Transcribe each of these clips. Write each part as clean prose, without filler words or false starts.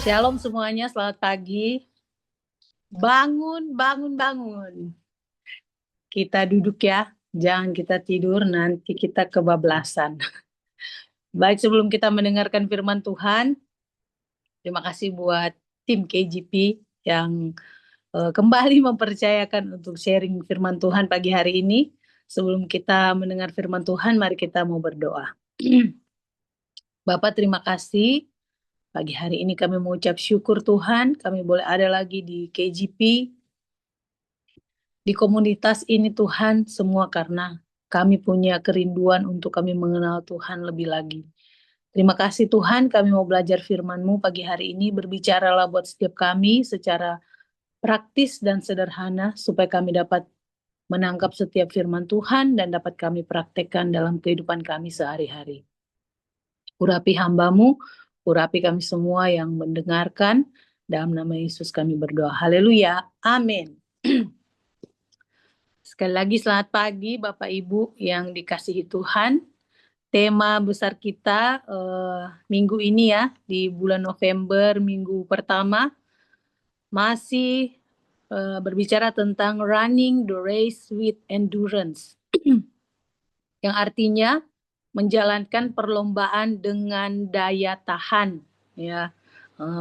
Shalom semuanya, selamat pagi. Bangun, bangun, bangun. Kita duduk ya, jangan kita tidur, nanti kita kebablasan. Baik, sebelum kita mendengarkan firman Tuhan, terima kasih buat tim KGP yang kembali mempercayakan untuk sharing firman Tuhan pagi hari ini. Sebelum kita mendengar firman Tuhan, mari kita mau berdoa. Bapak, terima kasih. Pagi hari ini kami mengucap syukur Tuhan, kami boleh ada lagi di KGP, di komunitas ini Tuhan, semua karena kami punya kerinduan untuk kami mengenal Tuhan lebih lagi. Terima kasih Tuhan, kami mau belajar firman-Mu pagi hari ini, berbicaralah buat setiap kami secara praktis dan sederhana, supaya kami dapat menangkap setiap firman Tuhan dan dapat kami praktekkan dalam kehidupan kami sehari-hari. Urapi hamba-Mu, urapi kami semua yang mendengarkan, dalam nama Yesus kami berdoa. Haleluya, amin. Sekali lagi selamat pagi Bapak Ibu yang dikasihi Tuhan. Tema besar kita minggu ini ya, di bulan November, minggu pertama, masih berbicara tentang running the race with endurance. Yang artinya menjalankan perlombaan dengan daya tahan. Ya,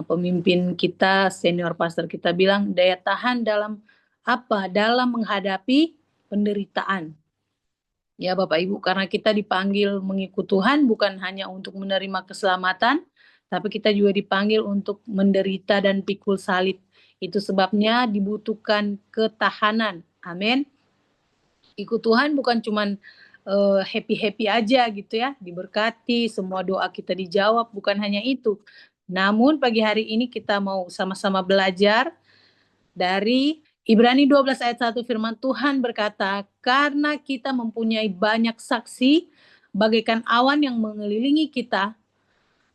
pemimpin kita, senior pastor kita bilang daya tahan dalam apa? Dalam menghadapi penderitaan. Ya Bapak Ibu, karena kita dipanggil mengikut Tuhan bukan hanya untuk menerima keselamatan, tapi kita juga dipanggil untuk menderita dan pikul salib. Itu sebabnya dibutuhkan ketahanan. Amin. Ikut Tuhan bukan cuman happy-happy aja gitu ya, diberkati, semua doa kita dijawab, bukan hanya itu. Namun pagi hari ini kita mau sama-sama belajar dari Ibrani 12 ayat 1 firman Tuhan berkata, karena kita mempunyai banyak saksi bagaikan awan yang mengelilingi kita,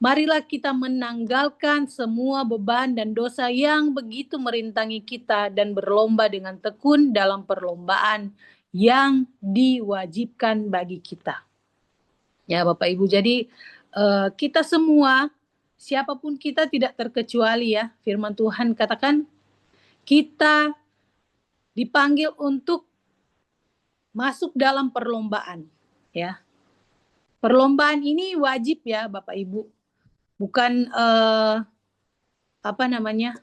marilah kita menanggalkan semua beban dan dosa yang begitu merintangi kita dan berlomba dengan tekun dalam perlombaan yang diwajibkan bagi kita. Ya Bapak Ibu, jadi kita semua, siapapun kita tidak terkecuali ya, firman Tuhan katakan kita dipanggil untuk masuk dalam perlombaan, ya. Perlombaan ini wajib ya, Bapak Ibu. Bukan apa namanya?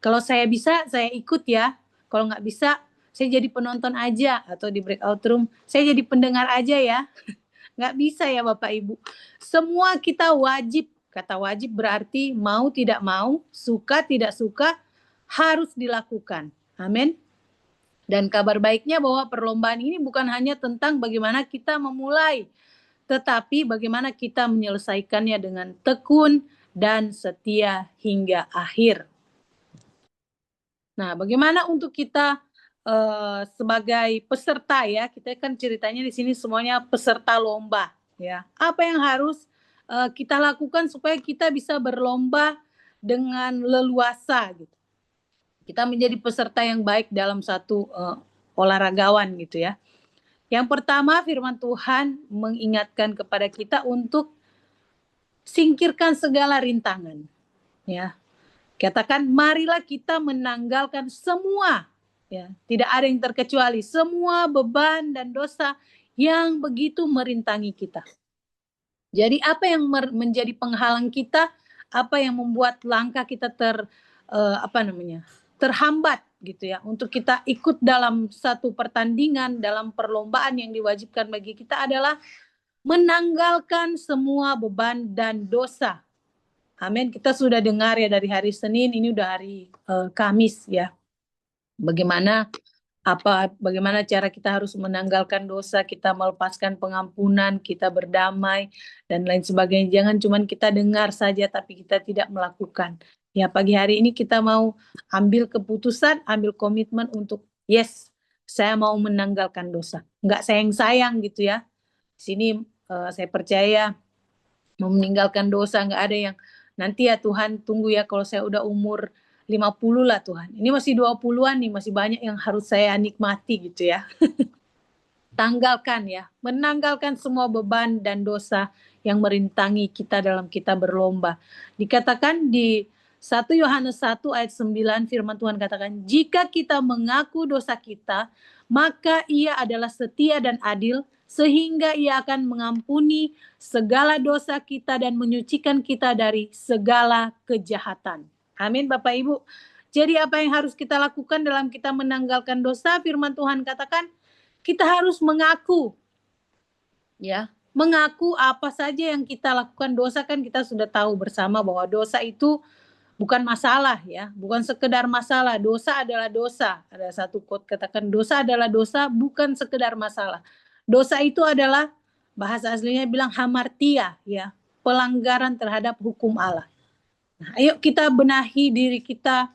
Kalau saya bisa, saya ikut ya. Kalau nggak bisa, saya jadi penonton aja atau di breakout room, saya jadi pendengar aja ya. Nggak bisa ya, Bapak Ibu. Semua kita wajib. Kata wajib berarti mau tidak mau, suka tidak suka, harus dilakukan. Amin. Dan kabar baiknya bahwa perlombaan ini bukan hanya tentang bagaimana kita memulai, tetapi bagaimana kita menyelesaikannya dengan tekun dan setia hingga akhir. Nah, bagaimana untuk kita sebagai peserta ya, kita kan ceritanya di sini semuanya peserta lomba ya. Apa yang harus kita lakukan supaya kita bisa berlomba dengan leluasa gitu. Kita menjadi peserta yang baik dalam satu olahragawan gitu ya. Yang pertama firman Tuhan mengingatkan kepada kita untuk singkirkan segala rintangan. Ya. Katakan marilah kita menanggalkan semua, ya, tidak ada yang terkecuali, semua beban dan dosa yang begitu merintangi kita. Jadi apa yang menjadi penghalang kita, apa yang membuat langkah kita terhambat gitu ya, untuk kita ikut dalam satu pertandingan, dalam perlombaan yang diwajibkan bagi kita adalah menanggalkan semua beban dan dosa. Amin. Kita sudah dengar ya dari hari Senin, ini udah hari Kamis ya. Bagaimana cara kita harus menanggalkan dosa, kita melepaskan pengampunan, kita berdamai dan lain sebagainya. Jangan cuma kita dengar saja tapi kita tidak melakukan. Ya, pagi hari ini kita mau ambil keputusan, ambil komitmen untuk yes, saya mau menanggalkan dosa. Enggak sayang-sayang gitu ya. Di sini saya percaya mau meninggalkan dosa enggak ada yang nanti ya Tuhan tunggu ya kalau saya udah umur 50 lah Tuhan. Ini masih 20-an nih, masih banyak yang harus saya nikmati gitu ya. Tanggalkan ya, menanggalkan semua beban dan dosa yang merintangi kita dalam kita berlomba. Dikatakan di 1 Yohanes 1 ayat 9 firman Tuhan katakan, jika kita mengaku dosa kita, maka ia adalah setia dan adil, sehingga ia akan mengampuni segala dosa kita dan menyucikan kita dari segala kejahatan. Amin Bapak Ibu. Jadi apa yang harus kita lakukan dalam kita menanggalkan dosa? Firman Tuhan katakan, kita harus mengaku. Ya, mengaku apa saja yang kita lakukan dosa, kan kita sudah tahu bersama bahwa dosa itu bukan masalah ya, bukan sekedar masalah. Dosa adalah dosa. Ada satu quote katakan, dosa adalah dosa, bukan sekedar masalah. Dosa itu adalah, bahasa aslinya bilang hamartia ya, pelanggaran terhadap hukum Allah. Nah, ayo kita benahi diri kita.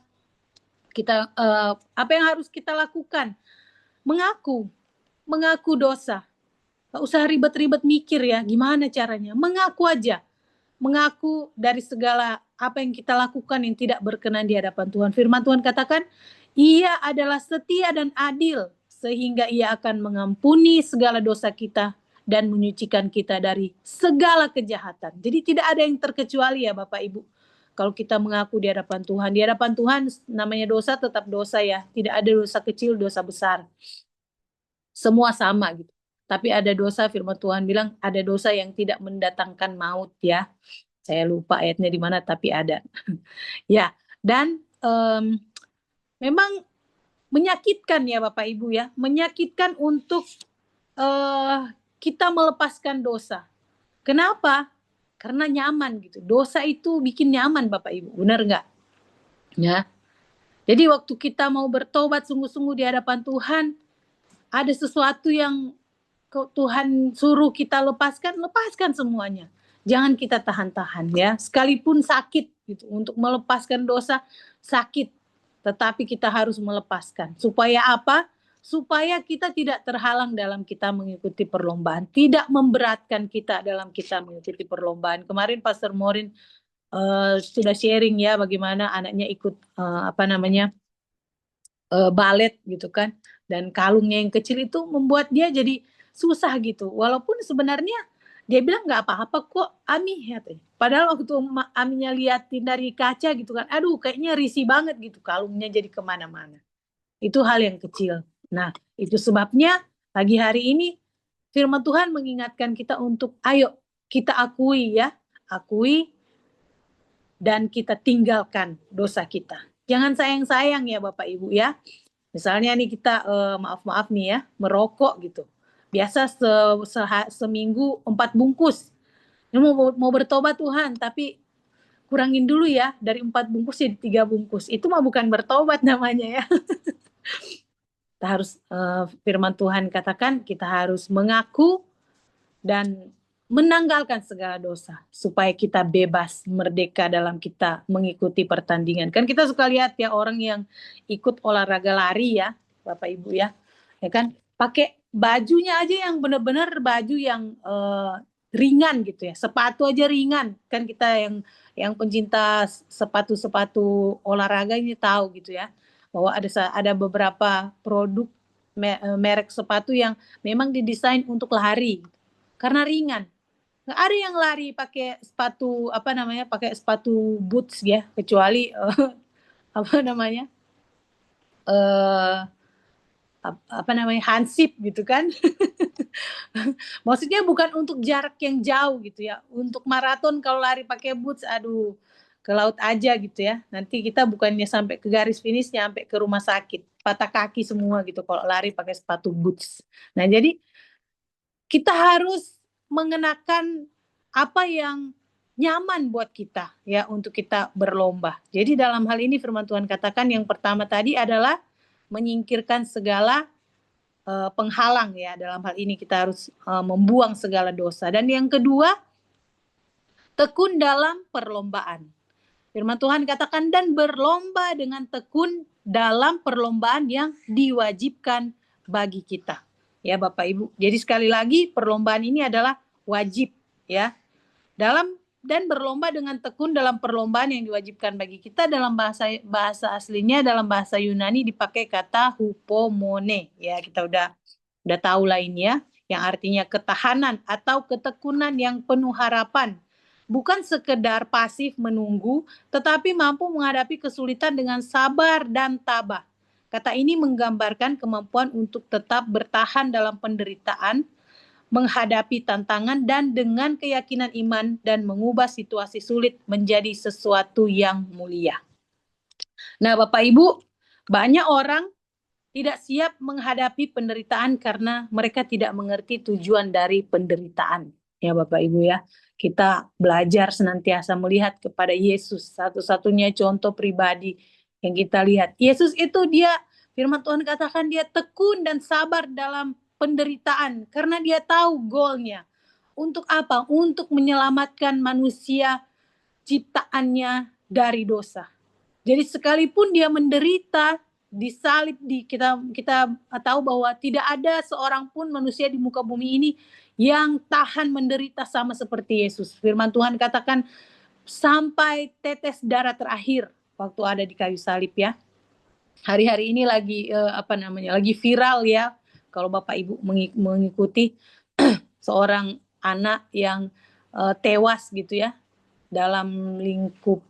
Apa yang harus kita lakukan? Mengaku dosa. Gak usah ribet-ribet mikir ya, gimana caranya. Mengaku aja. Mengaku dari segala apa yang kita lakukan yang tidak berkenan di hadapan Tuhan. Firman Tuhan katakan, ia adalah setia dan adil, sehingga ia akan mengampuni segala dosa kita dan menyucikan kita dari segala kejahatan. Jadi tidak ada yang terkecuali ya Bapak Ibu. Kalau kita mengaku di hadapan Tuhan namanya dosa tetap dosa ya. Tidak ada dosa kecil, dosa besar. Semua sama gitu. Tapi ada dosa, firman Tuhan bilang ada dosa yang tidak mendatangkan maut ya. Saya lupa ayatnya di mana, tapi ada. Ya, dan memang menyakitkan ya Bapak Ibu ya. Menyakitkan untuk kita melepaskan dosa. Kenapa? Karena nyaman gitu. Dosa itu bikin nyaman Bapak Ibu, benar nggak? Ya. Jadi waktu kita mau bertobat sungguh-sungguh di hadapan Tuhan, ada sesuatu yang Tuhan suruh kita lepaskan semuanya. Jangan kita tahan-tahan ya. Sekalipun sakit gitu, untuk melepaskan dosa sakit, tetapi kita harus melepaskan. Supaya apa? Supaya kita tidak terhalang dalam kita mengikuti perlombaan, tidak memberatkan kita dalam kita mengikuti perlombaan. Kemarin Pastor Morin sudah sharing ya bagaimana anaknya ikut balet gitu kan, dan kalungnya yang kecil itu membuat dia jadi susah gitu. Walaupun sebenarnya dia bilang nggak apa-apa kok Ami ya. Padahal waktu Aminya liatin dari kaca gitu kan, aduh kayaknya risih banget gitu, kalungnya jadi kemana-mana. Itu hal yang kecil. Nah itu sebabnya pagi hari ini firman Tuhan mengingatkan kita untuk ayo kita akui ya, akui dan kita tinggalkan dosa kita. Jangan sayang-sayang ya Bapak Ibu ya. Misalnya nih kita maaf nih ya, merokok gitu. Biasa seminggu 4 bungkus. Ini mau bertobat Tuhan, tapi kurangin dulu ya, dari 4 bungkus jadi 3 bungkus. Itu mah bukan bertobat namanya ya. Kita harus, firman Tuhan katakan, kita harus mengaku dan menanggalkan segala dosa supaya kita bebas merdeka dalam kita mengikuti pertandingan. Kan kita suka lihat ya orang yang ikut olahraga lari ya Bapak Ibu ya kan pakai bajunya aja yang benar-benar baju yang ringan gitu ya, sepatu aja ringan. Kan kita yang pencinta sepatu olahraga ini tahu gitu ya, bahwa ada beberapa produk merek sepatu yang memang didesain untuk lari karena ringan. Nggak ada yang lari pakai sepatu pakai sepatu boots ya, kecuali hansip gitu kan. Maksudnya bukan untuk jarak yang jauh gitu ya. Untuk maraton kalau lari pakai boots, aduh ke laut aja gitu ya. Nanti kita bukannya sampai ke garis finishnya, sampai ke rumah sakit, patah kaki semua gitu kalau lari pakai sepatu boots. Nah jadi kita harus mengenakan apa yang nyaman buat kita ya untuk kita berlomba. Jadi dalam hal ini firman Tuhan katakan yang pertama tadi adalah menyingkirkan segala penghalang ya. Dalam hal ini kita harus membuang segala dosa. Dan yang kedua, tekun dalam perlombaan. Firman Tuhan katakan dan berlomba dengan tekun dalam perlombaan yang diwajibkan bagi kita. Ya Bapak Ibu. Jadi sekali lagi perlombaan ini adalah wajib ya. Dan berlomba dengan tekun dalam perlombaan yang diwajibkan bagi kita. Dalam bahasa aslinya, dalam bahasa Yunani dipakai kata hupomone ya. Kita udah tahu lah ini ya, yang artinya ketahanan atau ketekunan yang penuh harapan bukan sekedar pasif menunggu, tetapi mampu menghadapi kesulitan dengan sabar dan tabah. Kata ini menggambarkan kemampuan untuk tetap bertahan dalam penderitaan, menghadapi tantangan, dan dengan keyakinan iman dan mengubah situasi sulit menjadi sesuatu yang mulia. Nah, Bapak Ibu, banyak orang tidak siap menghadapi penderitaan karena mereka tidak mengerti tujuan dari penderitaan. Ya Bapak Ibu ya, kita belajar senantiasa melihat kepada Yesus, satu-satunya contoh pribadi yang kita lihat. Yesus itu dia, firman Tuhan katakan dia tekun dan sabar dalam penderitaan karena dia tahu goalnya. Untuk apa? Untuk menyelamatkan manusia ciptaannya dari dosa. Jadi sekalipun dia menderita, disalib, kita tahu bahwa tidak ada seorang pun manusia di muka bumi ini yang tahan menderita sama seperti Yesus. Firman Tuhan katakan sampai tetes darah terakhir waktu ada di kayu salib ya. Hari-hari ini lagi lagi viral ya, kalau Bapak Ibu mengikuti seorang anak yang tewas gitu ya dalam lingkup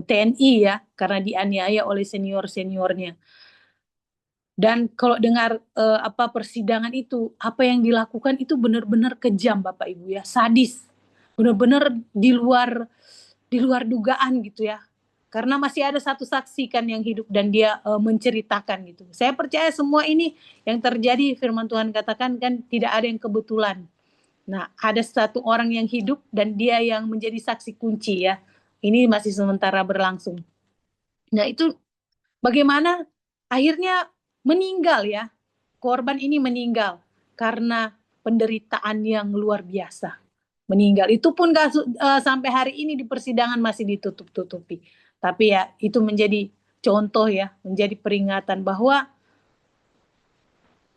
TNI ya, karena dianiaya oleh senior-seniornya. Dan kalau dengar persidangan itu, apa yang dilakukan itu benar-benar kejam Bapak Ibu ya, sadis. Benar-benar di luar dugaan gitu ya. Karena masih ada satu saksi kan yang hidup dan dia menceritakan gitu. Saya percaya semua ini yang terjadi, firman Tuhan katakan kan tidak ada yang kebetulan. Nah, ada satu orang yang hidup dan dia yang menjadi saksi kunci ya. Ini masih sementara berlangsung. Nah, itu bagaimana akhirnya meninggal ya. Korban ini meninggal karena penderitaan yang luar biasa. Meninggal. Itu pun sampai hari ini di persidangan masih ditutup-tutupi. Tapi ya itu menjadi contoh ya, menjadi peringatan bahwa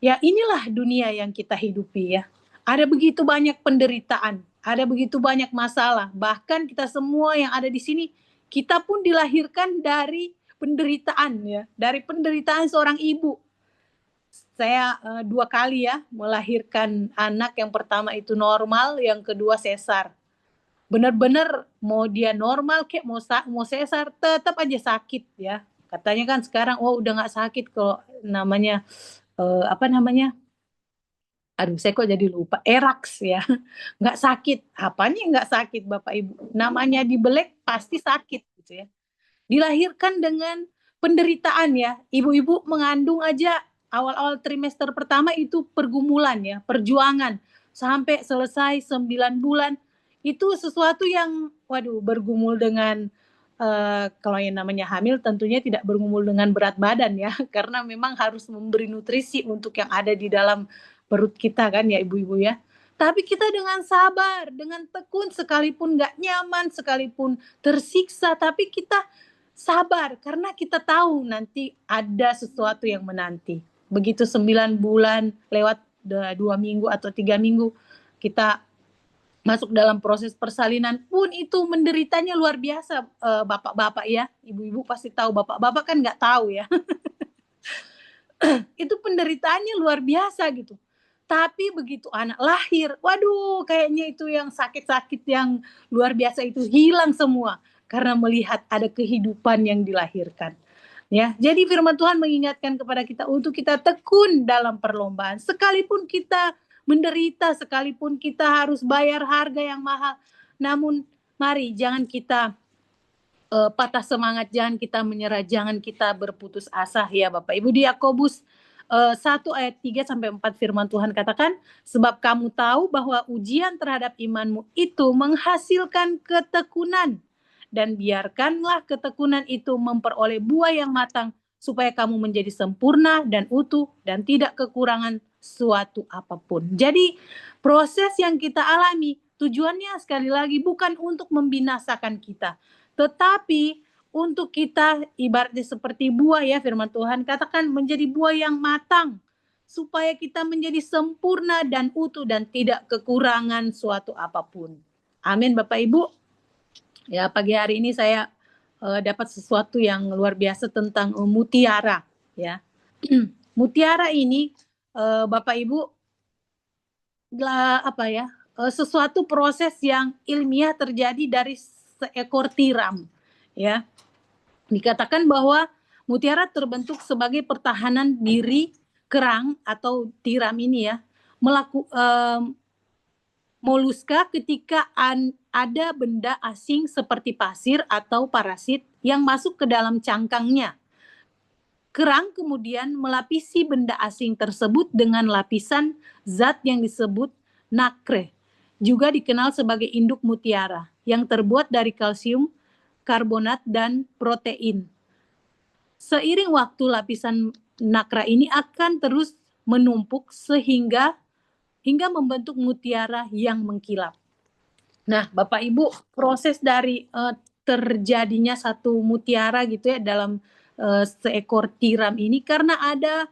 ya inilah dunia yang kita hidupi ya. Ada begitu banyak penderitaan, ada begitu banyak masalah. Bahkan kita semua yang ada di sini, kita pun dilahirkan dari penderitaan ya, dari penderitaan seorang ibu. Saya 2 kali ya melahirkan anak, yang pertama itu normal, yang kedua sesar. Benar-benar mau dia normal kayak mau sesar tetap aja sakit ya. Katanya kan sekarang udah nggak sakit kalau namanya aduh saya kok jadi lupa, eraks ya, nggak sakit. Apanya nggak sakit Bapak Ibu? Namanya dibelek pasti sakit gitu ya. Dilahirkan dengan penderitaan ya. Ibu-ibu mengandung aja awal-awal trimester pertama itu pergumulan ya, perjuangan. Sampai selesai 9 bulan, itu sesuatu yang waduh bergumul dengan kalau yang namanya hamil tentunya tidak bergumul dengan berat badan ya, karena memang harus memberi nutrisi untuk yang ada di dalam perut kita kan ya ibu-ibu ya. Tapi kita dengan sabar, dengan tekun, sekalipun nggak nyaman, sekalipun tersiksa, tapi kita sabar karena kita tahu nanti ada sesuatu yang menanti. Begitu 9 bulan lewat 2 minggu atau 3 minggu, kita masuk dalam proses persalinan pun itu menderitanya luar biasa, bapak-bapak ya, ibu-ibu pasti tahu, bapak-bapak kan nggak tahu ya. Itu penderitaannya luar biasa gitu. Tapi begitu anak lahir, waduh kayaknya itu yang sakit-sakit yang luar biasa itu hilang semua karena melihat ada kehidupan yang dilahirkan. Ya, jadi firman Tuhan mengingatkan kepada kita untuk kita tekun dalam perlombaan. Sekalipun kita menderita, sekalipun kita harus bayar harga yang mahal, namun mari jangan kita patah semangat, jangan kita menyerah, jangan kita berputus asa ya Bapak Ibu. Di Yakobus 1 ayat 3 sampai 4 firman Tuhan katakan, sebab kamu tahu bahwa ujian terhadap imanmu itu menghasilkan ketekunan, dan biarkanlah ketekunan itu memperoleh buah yang matang, supaya kamu menjadi sempurna dan utuh dan tidak kekurangan suatu apapun. Jadi proses yang kita alami tujuannya sekali lagi bukan untuk membinasakan kita, tetapi untuk kita ibaratnya seperti buah ya, firman Tuhan katakan menjadi buah yang matang, supaya kita menjadi sempurna dan utuh dan tidak kekurangan suatu apapun. Amin Bapak Ibu. Ya, pagi hari ini saya dapat sesuatu yang luar biasa tentang mutiara ya. Mutiara ini Bapak Ibu sesuatu proses yang ilmiah terjadi dari seekor tiram, ya. Dikatakan bahwa mutiara terbentuk sebagai pertahanan diri kerang atau tiram ini ya, moluska ketika ada benda asing seperti pasir atau parasit yang masuk ke dalam cangkangnya. Kerang kemudian melapisi benda asing tersebut dengan lapisan zat yang disebut nacre, juga dikenal sebagai induk mutiara, yang terbuat dari kalsium karbonat dan protein. Seiring waktu lapisan nacre ini akan terus menumpuk hingga membentuk mutiara yang mengkilap. Nah, Bapak Ibu, proses dari terjadinya satu mutiara gitu ya dalam seekor tiram ini karena ada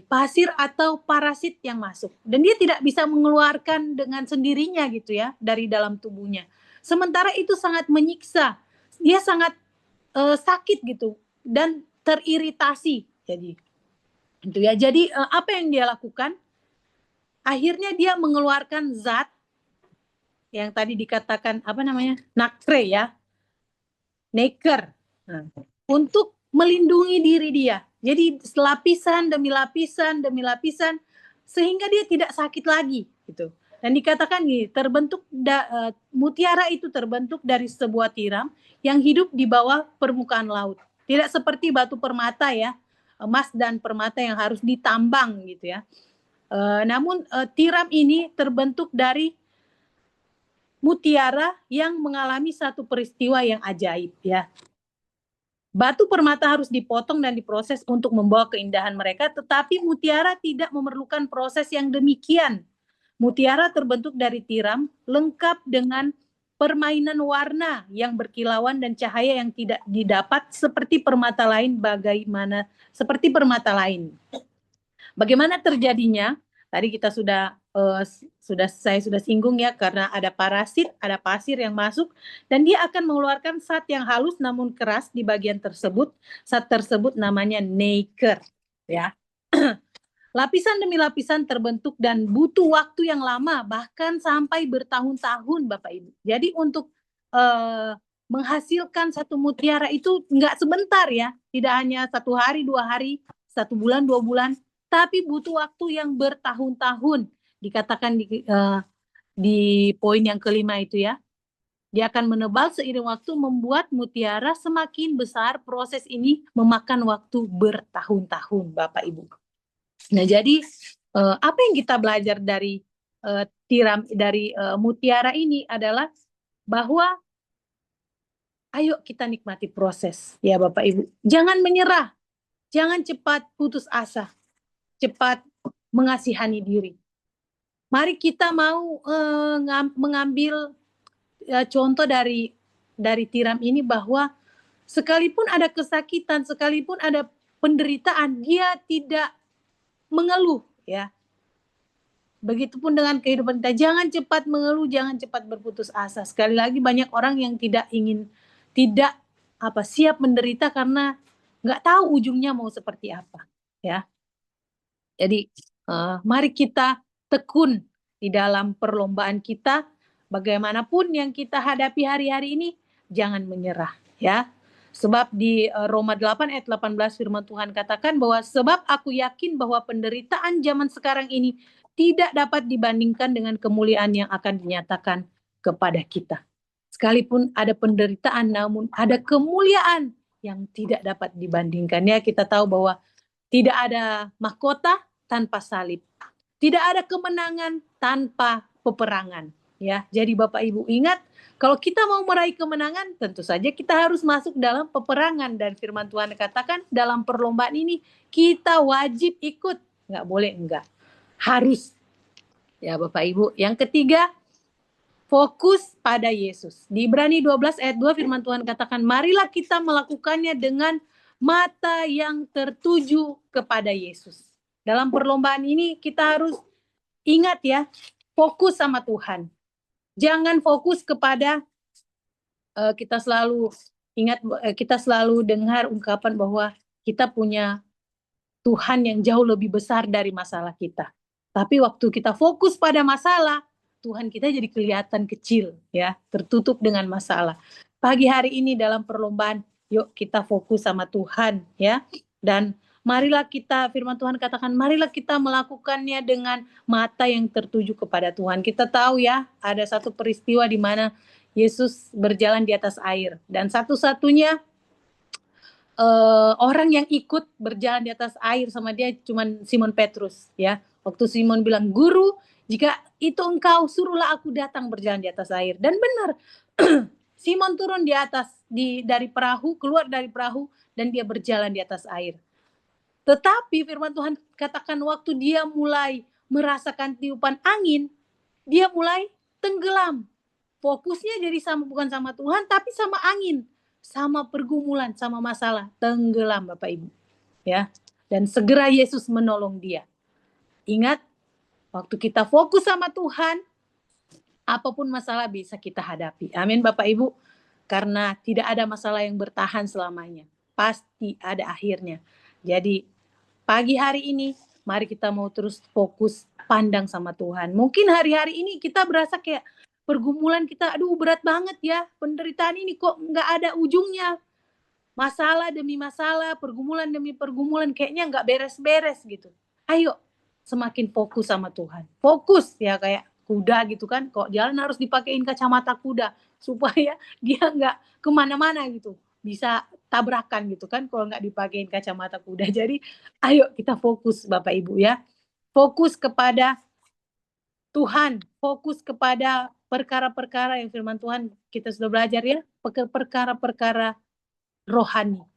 pasir atau parasit yang masuk dan dia tidak bisa mengeluarkan dengan sendirinya gitu ya dari dalam tubuhnya. Sementara itu sangat menyiksa, dia sangat sakit gitu dan teriritasi. Jadi itu ya. Jadi apa yang dia lakukan? Akhirnya dia mengeluarkan zat yang tadi dikatakan nacre ya, nacre, untuk melindungi diri dia. Jadi lapisan demi lapisan demi lapisan sehingga dia tidak sakit lagi gitu. Dan dikatakan gini, mutiara itu terbentuk dari sebuah tiram yang hidup di bawah permukaan laut. Tidak seperti batu permata ya, emas dan permata yang harus ditambang gitu ya. Namun tiram ini terbentuk dari mutiara yang mengalami satu peristiwa yang ajaib ya. Batu permata harus dipotong dan diproses untuk membawa keindahan mereka, tetapi mutiara tidak memerlukan proses yang demikian. Mutiara terbentuk dari tiram, lengkap dengan permainan warna yang berkilauan dan cahaya yang tidak didapat seperti permata lain. Bagaimana terjadinya? Tadi kita saya sudah singgung ya, karena ada parasit, ada pasir yang masuk dan dia akan mengeluarkan zat yang halus namun keras di bagian tersebut. Zat tersebut namanya nacre ya. Lapisan demi lapisan terbentuk dan butuh waktu yang lama, bahkan sampai bertahun-tahun Bapak Ibu. Jadi untuk menghasilkan satu mutiara itu nggak sebentar ya, tidak hanya 1 hari, 2 hari, 1 bulan, 2 bulan, tapi butuh waktu yang bertahun-tahun. Dikatakan di poin yang kelima itu ya, dia akan menebal seiring waktu, membuat mutiara semakin besar. Proses ini memakan waktu bertahun-tahun Bapak Ibu. Nah, jadi apa yang kita belajar dari mutiara ini adalah bahwa ayo kita nikmati proses ya Bapak Ibu. Jangan menyerah, jangan cepat putus asa, cepat mengasihani diri. Mari kita mau mengambil contoh dari tiram ini, bahwa sekalipun ada kesakitan, sekalipun ada penderitaan, dia tidak mengeluh ya. Begitupun dengan kehidupan kita, jangan cepat mengeluh, jangan cepat berputus asa. Sekali lagi banyak orang yang tidak siap menderita karena nggak tahu ujungnya mau seperti apa ya. Jadi mari kita tekun di dalam perlombaan kita, bagaimanapun yang kita hadapi hari-hari ini, jangan menyerah ya. Sebab di Roma 8 ayat 18 firman Tuhan katakan bahwa sebab aku yakin bahwa penderitaan zaman sekarang ini tidak dapat dibandingkan dengan kemuliaan yang akan dinyatakan kepada kita. Sekalipun ada penderitaan, namun ada kemuliaan yang tidak dapat dibandingkan ya. Kita tahu bahwa tidak ada mahkota tanpa salib. Tidak ada kemenangan tanpa peperangan ya. Jadi Bapak Ibu ingat, kalau kita mau meraih kemenangan, tentu saja kita harus masuk dalam peperangan. Dan firman Tuhan katakan dalam perlombaan ini kita wajib ikut, nggak boleh enggak, harus ya Bapak Ibu. Yang ketiga, fokus pada Yesus. Di Ibrani 12 ayat 2 firman Tuhan katakan, marilah kita melakukannya dengan mata yang tertuju kepada Yesus. Dalam perlombaan ini kita harus ingat ya, fokus sama Tuhan. Jangan fokus kepada kita selalu dengar ungkapan bahwa kita punya Tuhan yang jauh lebih besar dari masalah kita. Tapi waktu kita fokus pada masalah, Tuhan kita jadi kelihatan kecil, ya, tertutup dengan masalah. Pagi hari ini dalam perlombaan, yuk kita fokus sama Tuhan, ya. Dan marilah kita, firman Tuhan katakan, marilah kita melakukannya dengan mata yang tertuju kepada Tuhan. Kita tahu ya, ada satu peristiwa di mana Yesus berjalan di atas air. Dan satu-satunya orang yang ikut berjalan di atas air sama dia cuman Simon Petrus, ya. Waktu Simon bilang, "Guru, jika itu engkau, suruhlah aku datang berjalan di atas air." Dan benar, Simon turun di atas dari perahu, keluar dari perahu, dan dia berjalan di atas air. Tetapi firman Tuhan katakan waktu dia mulai merasakan tiupan angin, dia mulai tenggelam. Fokusnya jadi bukan sama Tuhan, tapi sama angin, sama pergumulan, sama masalah, tenggelam Bapak Ibu. Ya. Dan segera Yesus menolong dia. Ingat, waktu kita fokus sama Tuhan, apapun masalah bisa kita hadapi. Amin Bapak Ibu. Karena tidak ada masalah yang bertahan selamanya. Pasti ada akhirnya. Jadi pagi hari ini, mari kita mau terus fokus pandang sama Tuhan. Mungkin hari-hari ini kita berasa kayak pergumulan kita, aduh berat banget ya. Penderitaan ini kok nggak ada ujungnya. Masalah demi masalah, pergumulan demi pergumulan, kayaknya nggak beres-beres gitu. Ayo, semakin fokus sama Tuhan. Fokus ya kayak kuda gitu kan, kok jalan harus dipakein kacamata kuda supaya dia nggak kemana-mana gitu, bisa tabrakan gitu kan kalau nggak dipakein kacamata kuda. Jadi ayo kita fokus Bapak Ibu ya, fokus kepada Tuhan, fokus kepada perkara-perkara yang firman Tuhan kita sudah belajar ya, perkara-perkara rohani.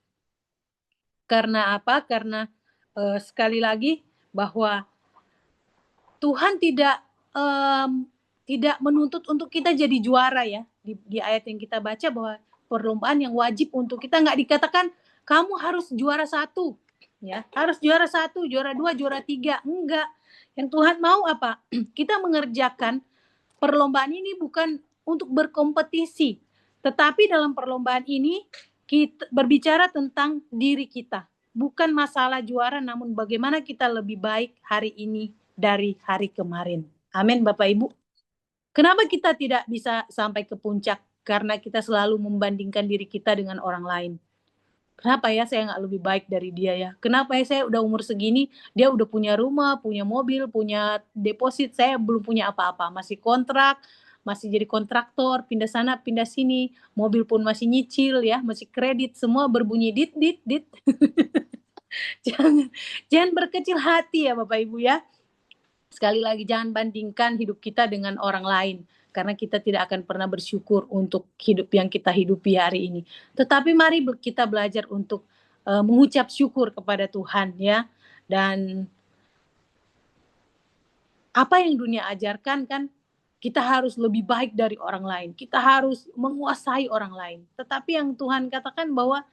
Karena apa? Karena sekali lagi bahwa Tuhan tidak menuntut untuk kita jadi juara ya. Di ayat yang kita baca bahwa perlombaan yang wajib untuk kita, nggak dikatakan kamu harus juara 1, ya, harus juara 1, juara 2, juara 3, enggak. Yang Tuhan mau apa? Kita mengerjakan perlombaan ini bukan untuk berkompetisi, tetapi dalam perlombaan ini kita berbicara tentang diri kita. Bukan masalah juara, namun bagaimana kita lebih baik hari ini dari hari kemarin. Amin Bapak Ibu. Kenapa kita tidak bisa sampai ke puncak? Karena kita selalu membandingkan diri kita dengan orang lain. Kenapa ya saya nggak lebih baik dari dia ya? Kenapa ya saya udah umur segini, dia udah punya rumah, punya mobil, punya deposit, saya belum punya apa-apa, masih kontrak, masih jadi kontraktor, pindah sana, pindah sini, mobil pun masih nyicil ya, masih kredit, semua berbunyi dit dit dit. Jangan berkecil hati ya Bapak Ibu ya. Sekali lagi jangan bandingkan hidup kita dengan orang lain, karena kita tidak akan pernah bersyukur untuk hidup yang kita hidupi hari ini. Tetapi mari kita belajar untuk mengucap syukur kepada Tuhan ya. Dan apa yang dunia ajarkan kan, kita harus lebih baik dari orang lain, kita harus menguasai orang lain. Tetapi yang Tuhan katakan bahwa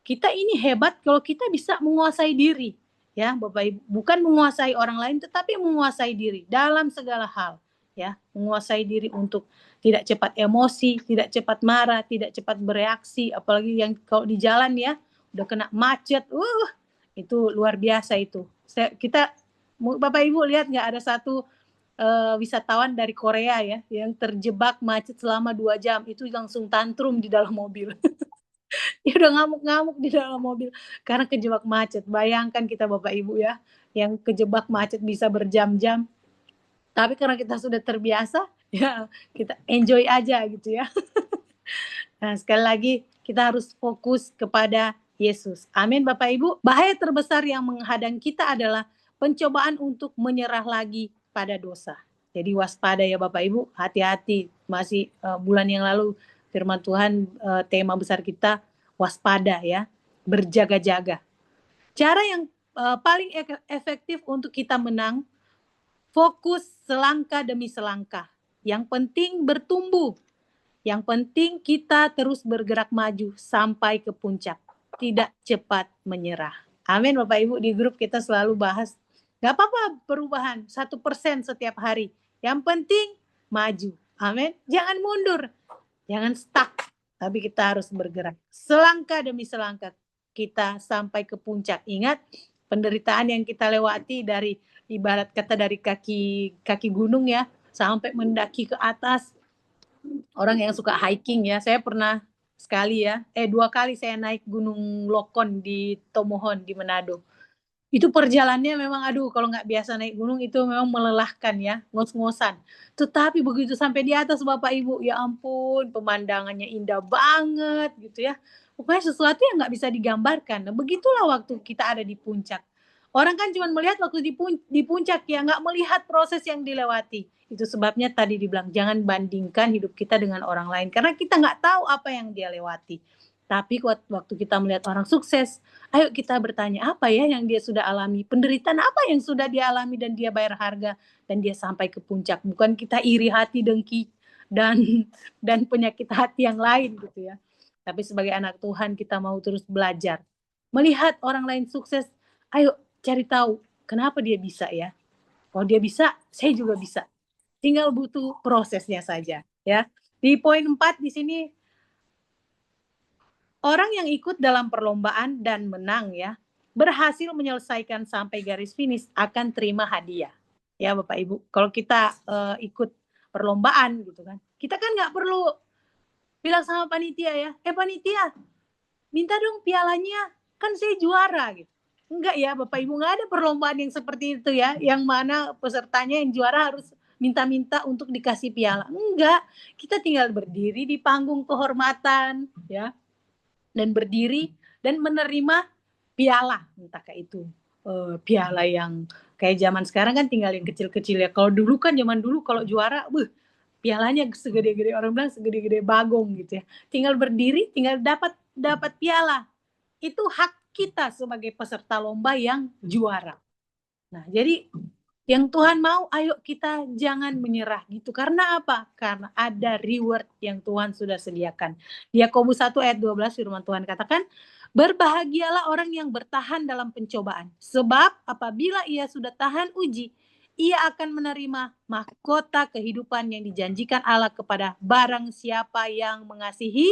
kita ini hebat kalau kita bisa menguasai diri. Ya, Bapak Ibu, bukan menguasai orang lain tetapi menguasai diri dalam segala hal, ya. Menguasai diri untuk tidak cepat emosi, tidak cepat marah, tidak cepat bereaksi, apalagi yang kalau di jalan ya, udah kena macet, itu luar biasa itu. Kita Bapak Ibu lihat nggak ada satu wisatawan dari Korea ya yang terjebak macet selama 2 jam, itu langsung tantrum di dalam mobil. Dia udah ngamuk-ngamuk di dalam mobil karena kejebak macet. Bayangkan kita Bapak Ibu ya, yang kejebak macet bisa berjam-jam. Tapi karena kita sudah terbiasa, ya kita enjoy aja gitu ya. Nah, sekali lagi kita harus fokus kepada Yesus. Amin Bapak Ibu. Bahaya terbesar yang menghadang kita adalah pencobaan untuk menyerah lagi pada dosa. Jadi waspada ya Bapak Ibu, hati-hati. Masih bulan yang lalu firman Tuhan tema besar kita waspada ya, berjaga-jaga. Cara yang paling efektif untuk kita menang, fokus selangkah demi selangkah. Yang penting bertumbuh. Yang penting kita terus bergerak maju sampai ke puncak. Tidak cepat menyerah. Amin Bapak Ibu, di grup kita selalu bahas, gak apa-apa perubahan, 1% setiap hari. Yang penting maju. Amin. Jangan mundur. Jangan stuck. Tapi kita harus bergerak. Selangkah demi selangkah kita sampai ke puncak. Ingat, penderitaan yang kita lewati dari ibarat kata dari kaki gunung ya sampai mendaki ke atas. Orang yang suka hiking ya, saya pernah sekali ya, 2 kali saya naik Gunung Lokon di Tomohon di Manado. Itu perjalanannya memang aduh kalau nggak biasa naik gunung itu memang melelahkan ya, ngos-ngosan. Tetapi begitu sampai di atas Bapak Ibu, ya ampun pemandangannya indah banget gitu ya. Pokoknya sesuatu yang nggak bisa digambarkan. Nah, begitulah waktu kita ada di puncak. Orang kan cuma melihat waktu di puncak ya, nggak melihat proses yang dilewati. Itu sebabnya tadi dibilang jangan bandingkan hidup kita dengan orang lain karena kita nggak tahu apa yang dia lewati. Tapi waktu kita melihat orang sukses, ayo kita bertanya apa ya yang dia sudah alami, penderitaan apa yang sudah dia alami dan dia bayar harga dan dia sampai ke puncak. Bukan kita iri hati, dengki dan dan penyakit hati yang lain gitu ya. Tapi sebagai anak Tuhan kita mau terus belajar. Melihat orang lain sukses, ayo cari tahu kenapa dia bisa ya. Kalau dia bisa, saya juga bisa. Tinggal butuh prosesnya saja ya. Di poin 4 di sini orang yang ikut dalam perlombaan dan menang ya, berhasil menyelesaikan sampai garis finish akan terima hadiah. Ya Bapak Ibu, kalau kita ikut perlombaan gitu kan, kita kan nggak perlu bilang sama panitia ya, panitia, minta dong pialanya, kan saya juara gitu. Enggak ya Bapak Ibu, nggak ada perlombaan yang seperti itu ya, yang mana pesertanya yang juara harus minta-minta untuk dikasih piala. Enggak, kita tinggal berdiri di panggung kehormatan ya, dan berdiri dan menerima piala, entahkah itu piala yang kayak zaman sekarang kan tinggal yang kecil-kecil ya. Kalau dulu kan zaman dulu kalau juara, pialanya segede-gede, orang bilang segede-gede bagong gitu ya. Tinggal berdiri, tinggal dapat piala. Itu hak kita sebagai peserta lomba yang juara. Nah, jadi yang Tuhan mau, ayo kita jangan menyerah gitu. Karena apa? Karena ada reward yang Tuhan sudah sediakan. Di Yakobus 1 ayat 12 firman Tuhan katakan, berbahagialah orang yang bertahan dalam pencobaan. Sebab apabila ia sudah tahan uji, ia akan menerima mahkota kehidupan yang dijanjikan Allah kepada barang siapa yang mengasihi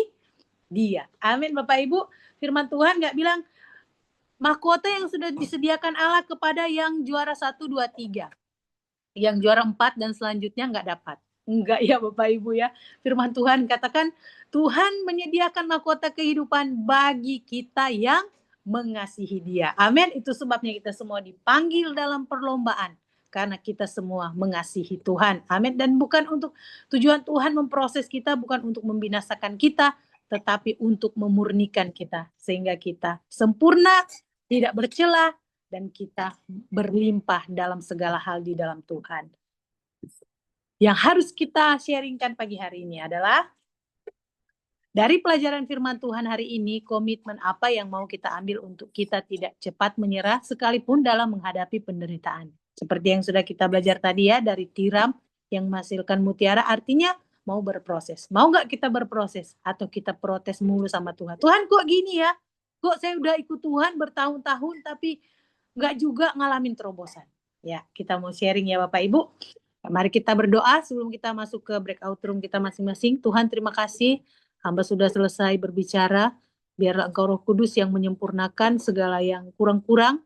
dia. Amin Bapak Ibu. Firman Tuhan nggak bilang, mahkota yang sudah disediakan Allah kepada yang juara 1, 2, 3. Yang juara 4 dan selanjutnya nggak dapat. Enggak ya Bapak Ibu ya. Firman Tuhan katakan, Tuhan menyediakan mahkota kehidupan bagi kita yang mengasihi dia. Amin. Itu sebabnya kita semua dipanggil dalam perlombaan. Karena kita semua mengasihi Tuhan. Amin. Dan bukan untuk tujuan Tuhan memproses kita, bukan untuk membinasakan kita, tetapi untuk memurnikan kita. Sehingga kita sempurna, tidak bercela, dan kita berlimpah dalam segala hal di dalam Tuhan. Yang harus kita sharingkan pagi hari ini adalah dari pelajaran firman Tuhan hari ini, komitmen apa yang mau kita ambil untuk kita tidak cepat menyerah sekalipun dalam menghadapi penderitaan. Seperti yang sudah kita belajar tadi ya, dari tiram yang menghasilkan mutiara, artinya mau berproses. Mau nggak kita berproses? Atau kita protes mulu sama Tuhan? Tuhan kok gini ya? Kok saya udah ikut Tuhan bertahun-tahun tapi nggak juga ngalamin terobosan. Ya, kita mau sharing ya Bapak Ibu. Mari kita berdoa sebelum kita masuk ke breakout room kita masing-masing. Tuhan terima kasih, hamba sudah selesai berbicara. Biarlah Engkau Roh Kudus yang menyempurnakan segala yang kurang-kurang,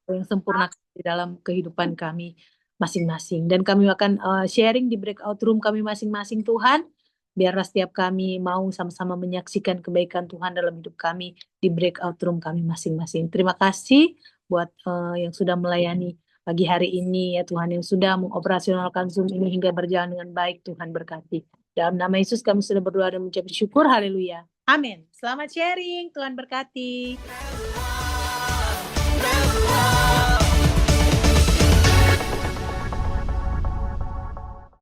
yang sempurna di dalam kehidupan kami masing-masing. Dan kami akan sharing di breakout room kami masing-masing Tuhan. Biarlah setiap kami mau sama-sama menyaksikan kebaikan Tuhan dalam hidup kami di breakout room kami masing-masing. Terima kasih buat yang sudah melayani pagi hari ini ya Tuhan, yang sudah mengoperasionalkan Zoom ini hingga berjalan dengan baik. Tuhan berkati. Dalam nama Yesus kami sudah berdoa dan mengucap syukur. Haleluya. Amin. Selamat sharing. Tuhan berkati.